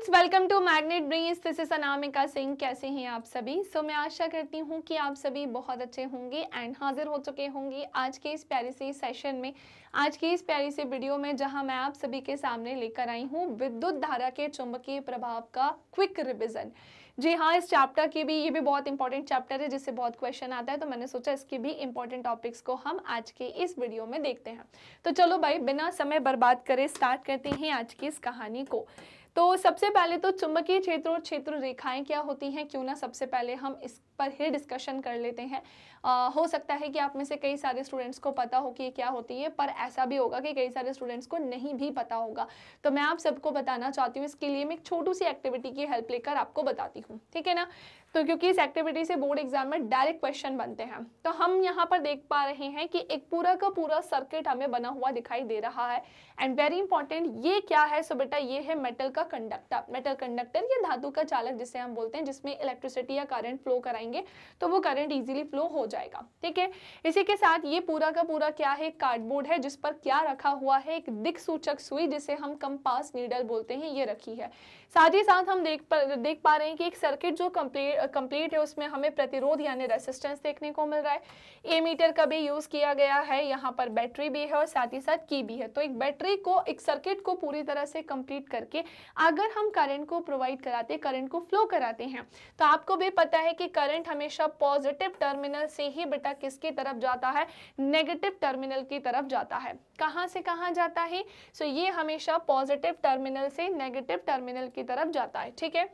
Friends, welcome to Magnet Brains. This is Anamika Singh. कैसे हैं आप सभी? मैं आशा करती हूँ कि आप सभी बहुत अच्छे होंगे एंड हाजिर हो चुके होंगे आज के इस प्यारे से सेशन में, आज की इस प्यारी से वीडियो में, जहां मैं आप सभी के सामने लेकर आई हूँ विद्युत धारा के चुंबकीय प्रभाव का क्विक रिविजन। जी हाँ, इस चैप्टर की भी, ये भी बहुत इंपॉर्टेंट चैप्टर है जिससे बहुत क्वेश्चन आता है, तो मैंने सोचा इसके भी इंपॉर्टेंट टॉपिक्स को हम आज के इस वीडियो में देखते हैं। तो चलो भाई, बिना समय बर्बाद करे स्टार्ट करते हैं आज की इस कहानी को। तो सबसे पहले तो चुंबकीय क्षेत्र और क्षेत्र रेखाएं क्या होती हैं, क्यों ना सबसे पहले हम इस पर ही डिस्कशन कर लेते हैं। हो सकता है कि आप में से कई सारे स्टूडेंट्स को पता हो कि ये क्या होती है, पर ऐसा भी होगा कि कई सारे स्टूडेंट्स को नहीं भी पता होगा। तो मैं आप सबको बताना चाहती हूँ, इसके लिए मैं एक छोटी सी एक्टिविटी की हेल्प लेकर आपको बताती हूँ, ठीक है ना। तो क्योंकि इस एक्टिविटी से बोर्ड एग्जाम में डायरेक्ट क्वेश्चन बनते हैं, तो हम यहाँ पर देख पा रहे हैं कि एक पूरा का पूरा सर्किट हमें बना हुआ दिखाई दे रहा है। एंड वेरी इंपॉर्टेंट, ये क्या है? सो बेटा, ये है मेटल का कंडक्टर। मेटल कंडक्टर या धातु का चालक जिसे हम बोलते हैं, जिसमें इलेक्ट्रिसिटी या करंट फ्लो कराएंगे तो वो करंट इजीली फ्लो हो जाएगा, ठीक है। इसी के साथ ये पूरा का पूरा क्या है? कार्डबोर्ड है, जिस पर क्या रखा हुआ है? एक दिक्सूचक सुई, जिसे हम कंपास नीडल बोलते हैं, ये रखी है। साथ ही साथ हम देख पा रहे हैं कि एक सर्किट जो कंप्लीट है, उसमें हमें प्रतिरोध यानी रेसिस्टेंस देखने को मिल रहा है। एमीटर का भी यूज किया गया है, यहाँ पर बैटरी भी है और साथ ही साथ की भी है। तो एक बैटरी को, एक सर्किट को पूरी तरह से कंप्लीट करके अगर हम करंट को प्रोवाइड कराते, करंट को फ्लो कराते हैं, तो आपको भी पता है कि करंट हमेशा पॉजिटिव टर्मिनल से ही बेटा किसकी तरफ जाता है? नेगेटिव टर्मिनल की तरफ जाता है। कहां से कहां जाता है? सो ये हमेशा पॉजिटिव टर्मिनल से नेगेटिव टर्मिनल की तरफ जाता है, ठीक है।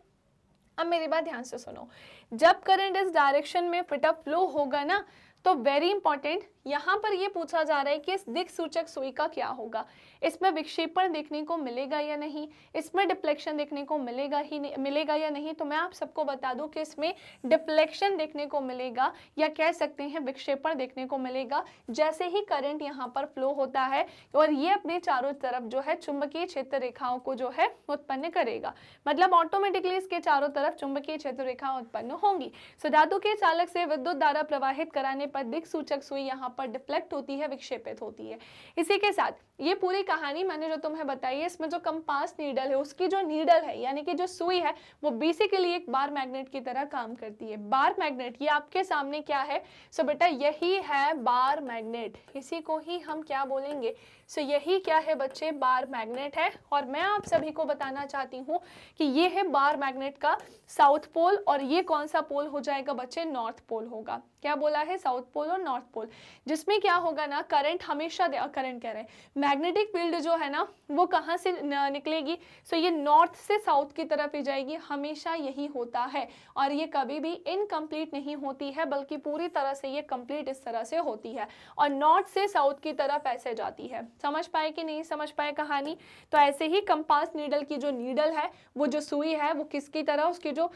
अब मेरी बात ध्यान से सुनो, जब करंट इस डायरेक्शन में फिट अप फ्लो होगा ना, तो वेरी इंपॉर्टेंट, यहाँ पर ये पूछा जा रहा है कि इस दिक्सूचक सुई का क्या होगा। इसमें विक्षेपण देखने को मिलेगा या नहीं, इसमें डिफ्लेक्शन देखने को मिलेगा या नहीं। तो मैं आप सबको बता दूं कि इसमें डिफ्लेक्शन देखने को मिलेगा, या कह सकते हैं विक्षेपण देखने को मिलेगा, जैसे ही करंट यहाँ पर फ्लो होता है और ये अपने चारों तरफ जो है चुंबकीय क्षेत्र रेखाओं को जो है उत्पन्न करेगा। मतलब ऑटोमेटिकली इसके चारों तरफ चुंबकीय क्षेत्र रेखाएं उत्पन्न होंगी। सो धातु के चालक से विद्युत धारा प्रवाहित कराने पर दिक्सूचक सुई यहाँ पर डिफ्लेक्ट होती है, विक्षेपित होती है। इसी के साथ ये पूरी कहानी मैंने जो तुम्हें बताई है, इसमें जो कंपास नीडल है, उसकी जो नीडल है यानी कि जो सुई है, वो बेसिकली एक बार मैग्नेट की तरह काम करती है। बार मैग्नेट, ये आपके सामने क्या है? सो बेटा, यही है बार मैग्नेट। इसी को ही हम क्या बोलेंगे? सो यही क्या है बच्चे? बार मैग्नेट है। और मैं आप सभी को बताना चाहती हूँ कि ये है बार मैग्नेट का साउथ पोल, और ये कौन सा पोल हो जाएगा बच्चे? नॉर्थ पोल होगा। क्या बोला है? साउथ पोल और नॉर्थ पोल। जिसमें क्या होगा ना, करंट हमेशा, करंट कह रहे हैं, मैग्नेटिक फील्ड जो है ना, वो कहाँ से निकलेगी? सो ये नॉर्थ से साउथ की तरफ ही जाएगी, हमेशा यही होता है। और ये कभी भी इनकम्प्लीट नहीं होती है, बल्कि पूरी तरह से ये कंप्लीट इस तरह से होती है और नॉर्थ से साउथ की तरफ ऐसे जाती है। समझ पाए कि नहीं समझ पाए कहानी? तो ऐसे ही कंपास नीडल की जो नीडल है, वो जो सुई है, वो किसकी तरह, उसकी जो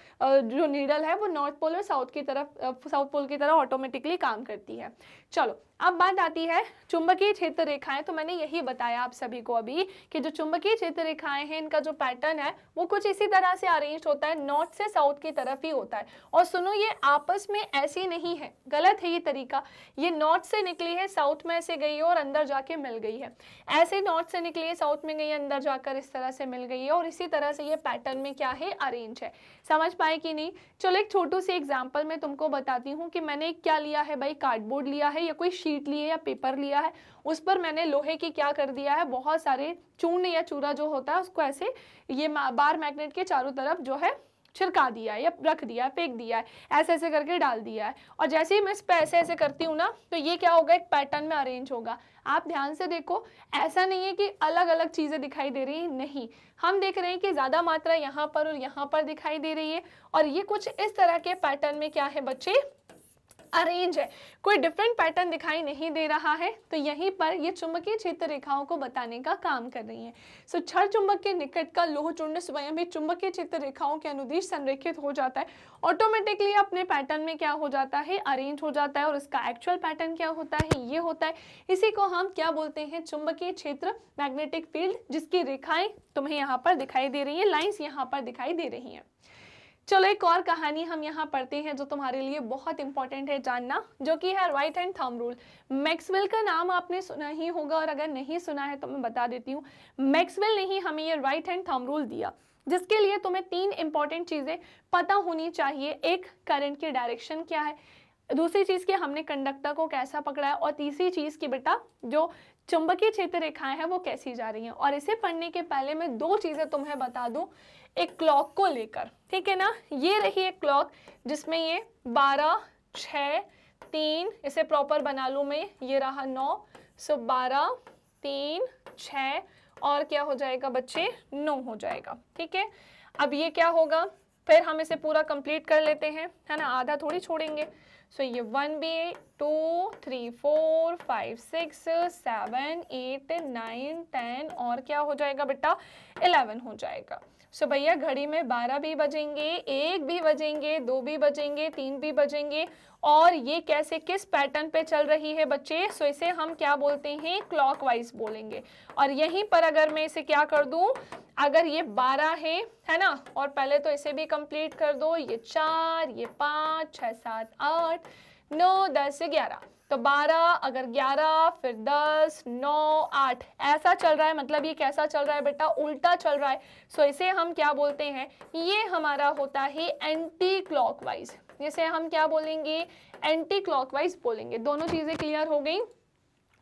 नीडल है, वो नॉर्थ पोल और साउथ की तरफ, साउथ पोल की तरफ ऑटोमेटिकली काम करती है। चलो, अब बात आती है चुंबकीय क्षेत्र रेखाएं। तो मैंने यही बताया आप सभी को अभी कि जो चुंबकीय क्षेत्र रेखाएं हैं, इनका जो पैटर्न है वो कुछ इसी तरह से अरेंज होता है, नॉर्थ से साउथ की तरफ ही होता है। और सुनो, ये आपस में ऐसी नहीं है, गलत है ये तरीका। ये नॉर्थ से निकली है, साउथ में से गई है और अंदर जाके मिल गई है। ऐसे नॉर्थ से निकली है, साउथ में गई है, अंदर जाकर इस तरह से मिल गई है, और इसी तरह से ये पैटर्न में क्या है? अरेंज है। समझ पाए कि नहीं? चलो, एक छोटू सी एग्जाम्पल मैं तुमको बताती हूँ कि मैंने क्या लिया है भाई, कार्डबोर्ड लिया है या कोई शीट ली है या पेपर लिया है, उस पर मैंने लोहे की क्या कर दिया है, बहुत सारे चूर्ण या चूरा जो होता है उसको ऐसे ये बार मैग्नेट के चारों तरफ जो है छिड़का दिया है या रख दिया है, फेंक दिया है, ऐसे ऐसे करके डाल दिया है। और जैसे ही मैं इस पे ऐसे ऐसे करती हूँ ना, तो ये क्या होगा? एक पैटर्न में अरेंज होगा। आप ध्यान से देखो, ऐसा नहीं है कि अलग अलग चीजें दिखाई दे रही है, नहीं, हम देख रहे हैं कि ज्यादा मात्रा यहाँ पर और यहाँ पर दिखाई दे रही है, और ये कुछ इस तरह के पैटर्न में क्या है बच्चे? अरेंज है। कोई डिफरेंट पैटर्न दिखाई नहीं दे रहा है। तो यहीं पर ये चुंबकीय क्षेत्र रेखाओं को बताने का काम कर रही है। सो क्षण चुंबक के निकट का लोह चूर्ण स्वयं भी चुंबकीय क्षेत्र रेखाओं के अनुदिश संरेखित हो जाता है, ऑटोमेटिकली अपने पैटर्न में क्या हो जाता है? अरेंज हो जाता है। और इसका एक्चुअल पैटर्न क्या होता है? ये होता है। इसी को हम क्या बोलते हैं? चुंबकीय क्षेत्र, मैग्नेटिक फील्ड, जिसकी रेखाएं तुम्हें यहाँ पर दिखाई दे रही है, लाइंस यहाँ पर दिखाई दे रही है। चलो, एक और कहानी हम यहाँ पढ़ते हैं जो तुम्हारे लिए बहुत इंपॉर्टेंट है जानना, जो कि है right hand thumb rule. Maxwell का नाम आपने सुना ही होगा, और अगर नहीं सुना है तो मैं बता देती हूँ। मैक्सवेल ने ही हमें ये राइट हैंड थंब रूल दिया। जिसके लिए तुम्हें 3 इंपॉर्टेंट चीजें पता होनी चाहिए। एक, करंट की डायरेक्शन क्या है, दूसरी चीज की हमने कंडक्टर को कैसा पकड़ा है, और तीसरी चीज की बेटा जो चुंबकीय क्षेत्र रेखाएं हैं वो कैसी जा रही हैं। और इसे पढ़ने के पहले मैं 2 चीजें तुम्हें बता दूं एक क्लॉक को लेकर, ठीक है ना। ये रही एक क्लॉक जिसमें ये 12, 6, 3, इसे प्रॉपर बना लूं मैं, ये रहा 9, सो 12, 3, 6 और क्या हो जाएगा बच्चे, 9 हो जाएगा, ठीक है। अब ये क्या होगा, फिर हम इसे पूरा कंप्लीट कर लेते हैं, है ना, आधा थोड़ी छोड़ेंगे। सो ये 1B, 2, 3, 4, 5, 6, 7, 8, 9, 10 और क्या हो जाएगा बेटा, 11 हो जाएगा। सो भैया घड़ी में 12 भी बजेंगे, 1 भी बजेंगे, 2 भी बजेंगे, 3 भी बजेंगे। और ये कैसे, किस पैटर्न पे चल रही है बच्चे, सो इसे हम क्या बोलते हैं, क्लॉकवाइज बोलेंगे। और यहीं पर अगर मैं इसे क्या कर दूं, अगर ये 12 है ना, और पहले तो इसे भी कंप्लीट कर दो, ये 4, ये 5, 6, 7, 8, 9, 10, 11, तो 12, अगर 11, फिर 10, 9, 8 ऐसा चल रहा है। मतलब ये कैसा चल रहा है बेटा, उल्टा चल रहा है। सो इसे हम क्या बोलते हैं, ये हमारा होता है एंटी क्लॉकवाइज। इसे हम क्या बोलेंगे, एंटी क्लॉकवाइज बोलेंगे। दोनों चीजें क्लियर हो गई।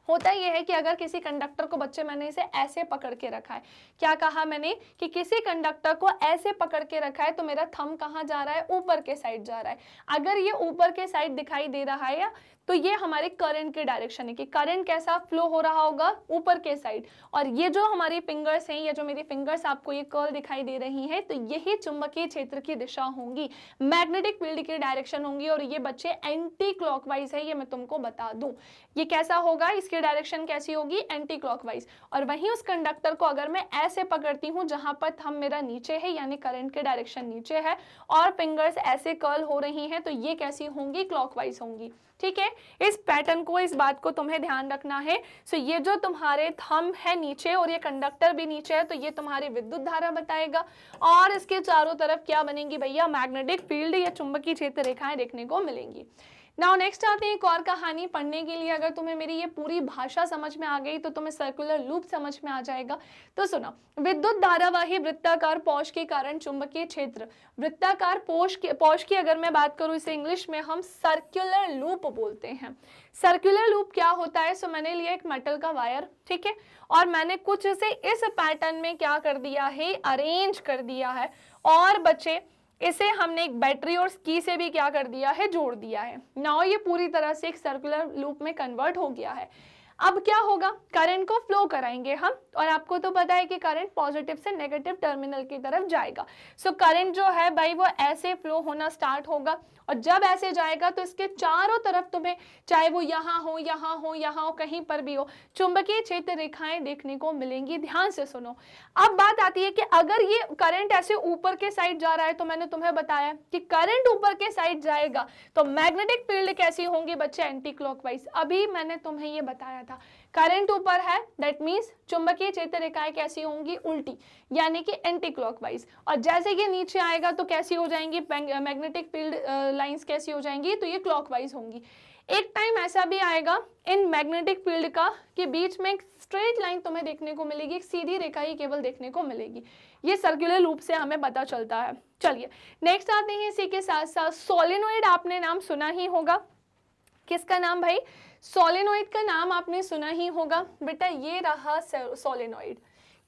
होता यह है कि अगर किसी कंडक्टर को बच्चे, मैंने इसे ऐसे पकड़ के रखा है, क्या कहा मैंने कि किसी कंडक्टर को ऐसे पकड़ के रखा है, तो मेरा थंब कहाँ जा रहा है, ऊपर के साइड जा रहा है। अगर ये ऊपर के साइड दिखाई दे रहा है तो ये हमारे करंट की डायरेक्शन है कि करंट कैसा फ्लो हो रहा होगा, ऊपर के साइड। और ये जो हमारी फिंगर्स हैं, ये जो मेरी फिंगर्स आपको ये कर्ल दिखाई दे रही हैं, तो यही चुंबकीय क्षेत्र की दिशा होंगी, मैग्नेटिक फील्ड की डायरेक्शन होंगी। और ये बच्चे एंटी क्लॉकवाइज है, ये मैं तुमको बता दूं। ये कैसा होगा, इसकी डायरेक्शन कैसी होगी, एंटी क्लॉकवाइज। और वहीं उस कंडक्टर को अगर मैं ऐसे पकड़ती हूँ जहां पर थंब मेरा नीचे है, यानी करंट की डायरेक्शन नीचे है, और फिंगर्स ऐसे कर्ल हो रही हैं, तो ये कैसी होंगी, क्लॉकवाइज होंगी। ठीक है, इस पैटर्न को, इस बात को तुम्हें ध्यान रखना है। सो ये जो तुम्हारे थंब है नीचे और ये कंडक्टर भी नीचे है, तो ये तुम्हारी विद्युत धारा बताएगा। और इसके चारों तरफ क्या बनेंगी भैया, मैग्नेटिक फील्ड या चुंबकीय क्षेत्र रेखाएं देखने को मिलेंगी। नाउ नेक्स्ट आते हैं एक और कहानी पढ़ने के लिए। अगर तुम्हें मेरी ये पूरी भाषा समझ में आ गई तो तुम्हें सर्कुलर लूप समझ में आ जाएगा। तो सुनो, विद्युत धारावाही वृत्ताकार पौष के कारण चुंबकीय क्षेत्र, वृत्ताकार पौष की अगर मैं बात करूं, इसे इंग्लिश में हम सर्कुलर लूप बोलते हैं। सर्कुलर लूप क्या होता है, सो मैंने लिया एक मेटल का वायर, ठीक है, और मैंने कुछ इसे इस पैटर्न में क्या कर दिया है, अरेंज कर दिया है। और बच्चे इसे हमने एक बैटरी और की से भी क्या कर दिया है, जोड़ दिया है। नाउ ये पूरी तरह से एक सर्कुलर लूप में कन्वर्ट हो गया है। अब क्या होगा, करंट को फ्लो कराएंगे हम, और आपको तो पता है कि करंट पॉजिटिव से नेगेटिव टर्मिनल की तरफ जाएगा। सो करंट जो है भाई वो ऐसे फ्लो होना स्टार्ट होगा, और जब ऐसे जाएगा तो इसके चारों तरफ तुम्हें, चाहे वो यहाँ हो, यहाँ हो, यहाँ हो, कहीं पर भी हो, चुंबकीय क्षेत्र रेखाएं देखने को मिलेंगी। ध्यान से सुनो। अब बात आती है कि अगर ये करंट ऐसे ऊपर के साइड जा रहा है, तो मैंने तुम्हें बताया कि करंट ऊपर के साइड जाएगा तो मैग्नेटिक फील्ड कैसी होंगी बच्चे, एंटी क्लॉकवाइज। अभी मैंने तुम्हें ये बताया था, करंट ऊपर है, दैट मींस चुंबकीय क्षेत्र रेखाएं कैसी होंगी, उल्टी, यानी कि एंटी क्लॉकवाइज। और जैसे ये नीचे आएगा तो कैसी हो जाएंगी, मैग्नेटिक फील्ड लाइंस कैसी हो जाएंगी, तो ये क्लॉकवाइज होंगी। एक टाइम ऐसा भी आएगा इन मैग्नेटिक फील्ड का कि बीच में एक स्ट्रेट लाइन तुम्हें देखने को मिलेगी, एक सीधी रेखा ही केवल देखने को मिलेगी। ये सर्कुलर लूप से हमें पता चलता है। चलिए नेक्स्ट आते हैं, इसी के साथ साथ सोलेनोइड आपने नाम सुना ही होगा। किसका नाम भाई, सोलेनोइड का नाम आपने सुना ही होगा। बेटा ये रहा सोलेनोइड।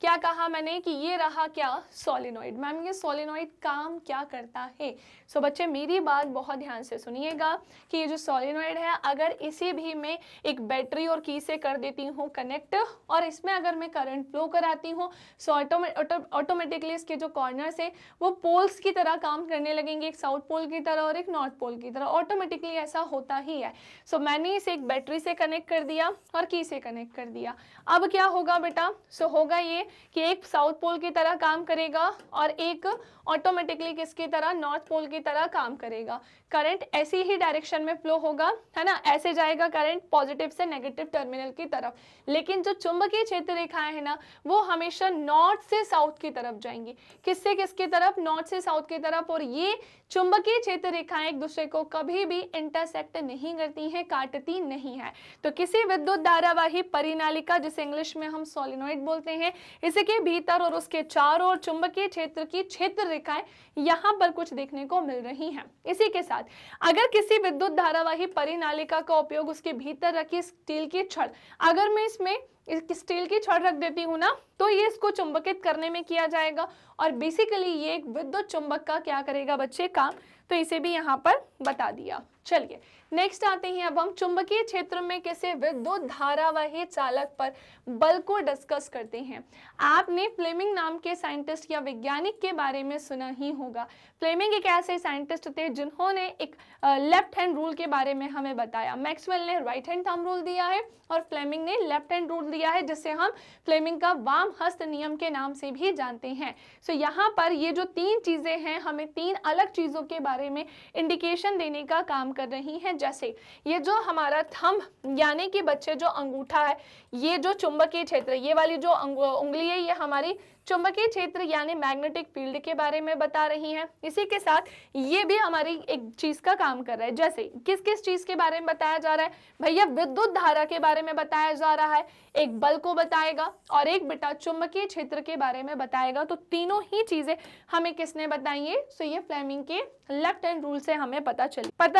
क्या कहा मैंने कि ये रहा क्या, सोलेनोइड। मैम ये सोलेनोइड काम क्या करता है। सो बच्चे मेरी बात बहुत ध्यान से सुनिएगा कि ये जो सोलेनोइड है, अगर इसी भी मैं एक बैटरी और की से कर देती हूँ कनेक्ट, और इसमें अगर मैं करंट फ्लो कराती हूँ, सो ऑटोमेटिकली इसके जो कॉर्नर्स है वो पोल्स की तरह काम करने लगेंगे, एक साउथ पोल की तरह और एक नॉर्थ पोल की तरह। ऑटोमेटिकली ऐसा होता ही है। सो मैंने इसे एक बैटरी से कनेक्ट कर दिया और की से कनेक्ट कर दिया। अब क्या होगा बेटा, सो होगा ये कि एक साउथ पोल की तरह काम करेगा और एक ऑटोमेटिकली किसकी तरह, नॉर्थ पोल की तरह काम करेगा। करंट ऐसी ही डायरेक्शन में फ्लो होगा, है ना, ऐसे जाएगा करंट पॉजिटिव से नेगेटिव टर्मिनल की तरफ। लेकिन जो चुंबकीय क्षेत्र रेखाएं है ना, वो हमेशा नॉर्थ से साउथ की तरफ जाएंगी। किससे किसकी तरफ, नॉर्थ से साउथ की तरफ। और ये चुंबकीय क्षेत्र रेखाएं एक दूसरे को कभी भी इंटरसेक्ट नहीं करती हैं, काटती नहीं है। तो किसी विद्युत धारावाही परिनालिका, जिसे इंग्लिश में हम सोलेनोइड बोलते हैं, इसके भीतर और उसके चारों ओर चुंबकीय क्षेत्र की क्षेत्र रेखाएं यहाँ पर कुछ देखने को मिल रही हैं। इसी के साथ अगर किसी विद्युत धारावाही परिनालिका का उपयोग उसके भीतर रखी स्टील की छड़, अगर मैं इसमें स्टील की छड़ रख देती हूँ ना, तो ये इसको चुंबकित करने में किया जाएगा और बेसिकली ये एक विद्युत चुंबक का क्या करेगा बच्चे, काम। तो इसे भी यहाँ पर बता दिया। चलिए नेक्स्ट आते हैं, अब हम चुंबकीय क्षेत्र में किसी विद्युत धारावाही चालक पर बल को डिस्कस करते हैं। आपने फ्लेमिंग नाम के साइंटिस्ट या वैज्ञानिक के बारे में सुना ही होगा। फ्लेमिंग एक ऐसे साइंटिस्ट थे जिन्होंने एक लेफ्ट हैंड रूल के बारे में हमें बताया। मैक्सवेल ने राइट हैंड थंब रूल दिया है और फ्लेमिंग ने लेफ्ट हैंड रूल दिया है, जिसे हम फ्लेमिंग का वाम हस्त नियम के नाम से भी जानते हैं। सो यहाँ पर ये जो तीन चीजें हैं हमें तीन अलग चीजों के बारे में इंडिकेशन देने का काम कर रही हैं। जैसे ये जो हमारा थंब यानी कि बच्चे जो अंगूठा है, ये जो चुंबकीय क्षेत्र, ये वाली जो उंगली है, ये हमारी चुंबकीय क्षेत्र यानी मैग्नेटिक फील्ड के बारे में बता रही हैं। इसी के साथ ये भी हमारी एक चीज का काम कर रहा है। जैसे किस किस चीज के बारे में बताया जा रहा है भैया, विद्युत धारा के बारे में बताया जा रहा है, एक बल को बताएगा और एक बेटा चुंबकीय क्षेत्र के बारे में बताएगा। तो तीनों ही चीजें हमें किसने बताई है, सो ये फ्लेमिंग के लेफ्ट हैंड रूल से हमें पता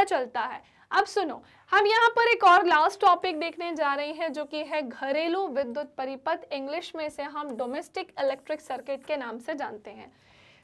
चलता है। अब सुनो, हम यहाँ पर एक और लास्ट टॉपिक देखने जा रहे हैं जो कि है घरेलू विद्युत परिपथ। इंग्लिश में से हम डोमेस्टिक इलेक्ट्रिक सर्किट के नाम से जानते हैं।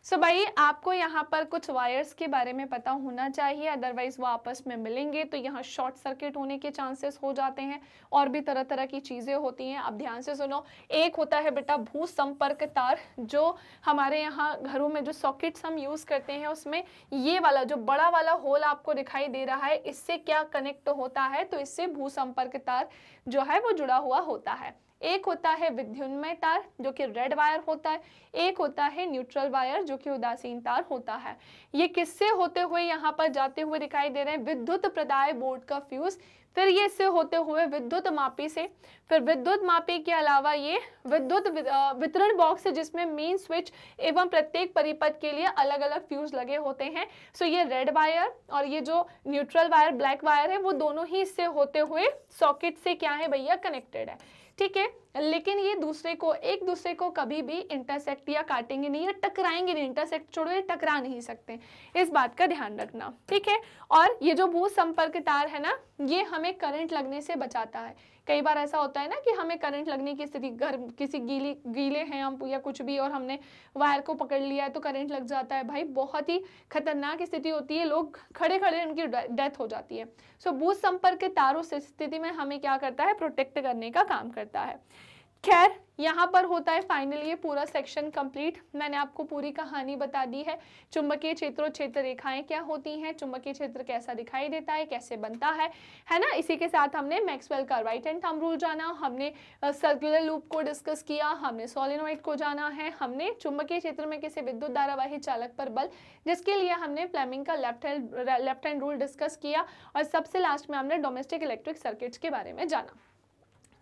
सो भाई आपको यहाँ पर कुछ वायर्स के बारे में पता होना चाहिए, अदरवाइज वो आपस में मिलेंगे तो यहाँ शॉर्ट सर्किट होने के चांसेस हो जाते हैं और भी तरह तरह की चीज़ें होती हैं। अब ध्यान से सुनो, एक होता है बेटा भू संपर्क तार, जो हमारे यहाँ घरों में जो सॉकेट्स हम यूज़ करते हैं उसमें ये वाला जो बड़ा वाला होल आपको दिखाई दे रहा है, इससे क्या कनेक्ट होता है, तो इससे भू संपर्क तार जो है वो जुड़ा हुआ होता है। एक होता है विद्युन्मय तार जो कि रेड वायर होता है, एक होता है न्यूट्रल वायर जो कि उदासीन तार होता है। ये किससे होते हुए यहाँ पर जाते हुए दिखाई दे रहे हैं, विद्युत प्रदाय बोर्ड का फ्यूज, फिर ये इससे होते हुए विद्युत मापी से, फिर विद्युत मापी के अलावा ये विद्युत वितरण बॉक्स है जिसमें मेन स्विच एवं प्रत्येक परिपथ के लिए अलग अलग फ्यूज लगे होते हैं। सो ये रेड वायर और ये जो न्यूट्रल वायर ब्लैक वायर है वो दोनों ही इससे होते हुए सॉकेट से क्या है भैया, कनेक्टेड है। ठीक है, लेकिन ये एक दूसरे को कभी भी इंटरसेक्ट या काटेंगे नहीं या टकराएंगे नहीं। इंटरसेक्ट छोड़ो, ये टकरा नहीं सकते, इस बात का ध्यान रखना। ठीक है, और ये जो भू संपर्क तार है ना, ये हमें करंट लगने से बचाता है। कई बार ऐसा होता है ना कि हमें करंट लगने की स्थिति, घर किसी गीले हैं हम या कुछ भी और हमने वायर को पकड़ लिया है तो करंट लग जाता है। भाई बहुत ही खतरनाक स्थिति होती है, लोग खड़े खड़े उनकी डेथ हो जाती है। सो भू संपर्क तार उस स्थिति में हमें क्या करता है, प्रोटेक्ट करने का काम करता है। खैर यहाँ पर होता है फाइनली ये पूरा सेक्शन कंप्लीट। मैंने आपको पूरी कहानी बता दी है। चुंबकीय क्षेत्र और क्षेत्र रेखाएं क्या होती हैं, चुंबकीय क्षेत्र कैसा दिखाई देता है, कैसे बनता है ना। इसी के साथ हमने मैक्सवेल का राइट हैंड थंब रूल जाना, हमने सर्कुलर लूप को डिस्कस किया, हमने सोलेनॉइड को जाना है, हमने चुंबकीय क्षेत्र में किसी विद्युत धारावाही चालक पर बल जिसके लिए हमने फ्लेमिंग का लेफ्ट हैंड रूल डिस्कस किया, और सबसे लास्ट में हमने डोमेस्टिक इलेक्ट्रिक सर्किट्स के बारे में जाना।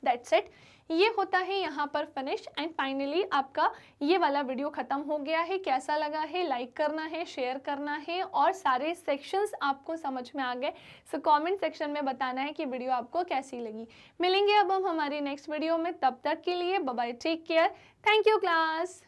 दैट्स इट, ये होता है यहाँ पर फिनिश। एंड फाइनली आपका ये वाला वीडियो खत्म हो गया है। कैसा लगा है, लाइक करना है, शेयर करना है और सारे सेक्शंस आपको समझ में आ गए। सो कमेंट सेक्शन में बताना है कि वीडियो आपको कैसी लगी। मिलेंगे अब हम हमारी नेक्स्ट वीडियो में, तब तक के लिए bye bye, take care, thank you class.